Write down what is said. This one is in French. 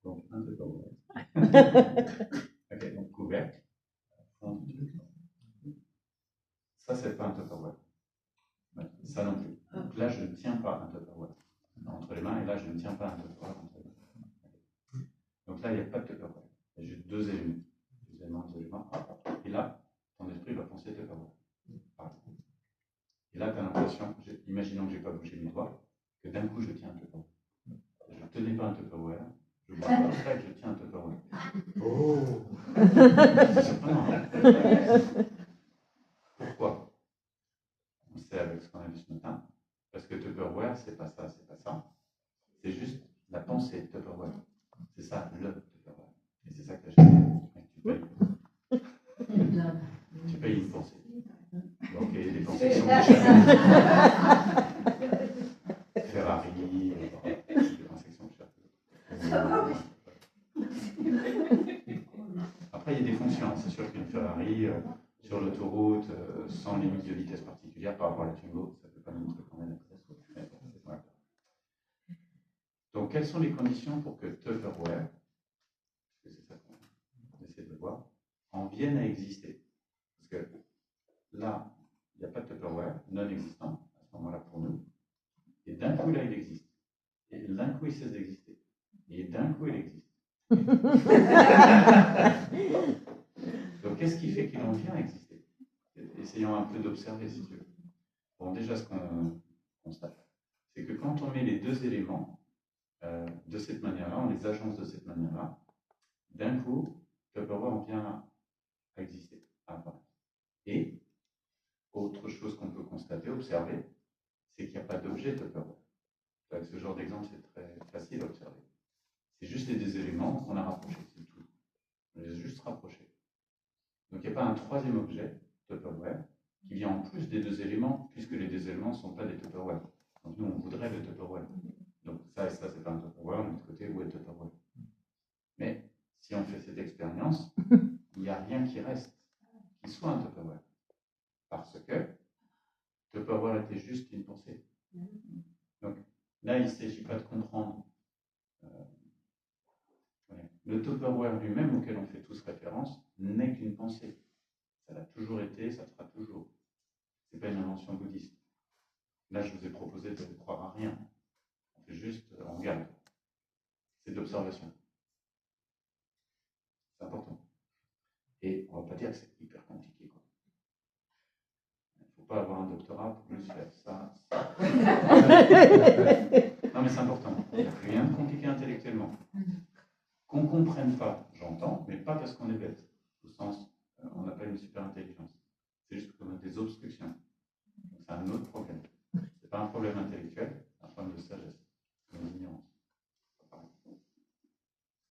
Donc, un Tupperware. Ok, donc couvercle. Ça, c'est pas un Tupperware. Ça non plus. Donc là, je ne tiens pas un Tupperware entre les mains, et là, je ne tiens pas un Tupperware entre les mains. Donc là, il n'y a pas de Tupperware. Il y a juste deux éléments. Deux éléments. Et là, ton esprit va penser Tupperware. Et là, tu as l'impression, imaginons que je n'ai pas bougé mes doigts, que d'un coup, je tiens un Tupperware. Je ne tenais pas un Tupperware, je bois pas, après, je tiens un Tupperware. Oh, c'est surprenant, hein? Pourquoi? On sait avec ce qu'on a vu ce matin, parce que Tupperware, c'est pas ça, c'est pas ça. C'est juste la pensée Tupperware. C'est ça, le Tupperware. Et c'est ça que tu achètes. Tu payes une pensée. Donc, il y a des pensées qui sont plus chères. Ferrari, des pensées qui sont plus chères. Après, il y a des fonctions. C'est sûr qu'une Ferrari sur l'autoroute, sans limite de vitesse particulière par rapport à la Twingo, ça ne peut pas nous montrer qu'on a la vitesse. Voilà. Donc, quelles sont les conditions pour que Tupperware, parce que c'est ça qu'on essaie de voir, en vienne à exister? Parce que là, il n'y a pas de Tupperware non existant à ce moment-là pour nous. Et d'un coup, là, il existe. Et d'un coup, il cesse d'exister. Et d'un coup, il existe. Donc, qu'est-ce qui fait qu'il en vient à exister? Essayons un peu d'observer, si tu veux. Bon, déjà, ce qu'on constate, c'est que quand on met les deux éléments de cette manière-là, on les agence de cette manière-là, d'un coup, Tupperware en vient à exister. Et, autre chose qu'on peut constater, observer, c'est qu'il n'y a pas d'objet Tupperware. Avec ce genre d'exemple, c'est très facile à observer. C'est juste les deux éléments qu'on a rapprochés, c'est tout. On les a juste rapprochés. Donc il n'y a pas un troisième objet, Tupperware, qui vient en plus des deux éléments, puisque les deux éléments ne sont pas des Tupperware. Donc nous, on voudrait le Tupperware. Donc ça et ça, c'est pas un Tupperware, de l'autre côté, où est le Tupperware? Mais si on fait cette expérience, il n'y a rien qui reste, qui soit un Tupperware. Parce que Tupperware était juste une pensée. Donc là, il ne s'agit pas de comprendre le Tupperware lui-même, auquel on fait tous référence, n'est qu'une pensée. Ça l'a toujours été, ça sera toujours. Ce n'est pas une invention bouddhiste. Là, je vous ai proposé de ne croire à rien. On fait juste, on regarde. C'est de l'observation. C'est important. Et on ne va pas dire que c'est hyper compliqué. Il ne faut pas avoir un doctorat pour juste faire ça. Non, mais c'est important. Il n'y a rien de compliqué intellectuellement. Qu'on ne comprenne pas, j'entends, mais pas parce qu'on est bête. Au sens, on n'a pas une super intelligence. C'est juste qu'on a des obstructions. C'est un autre problème. Ce n'est pas un problème intellectuel.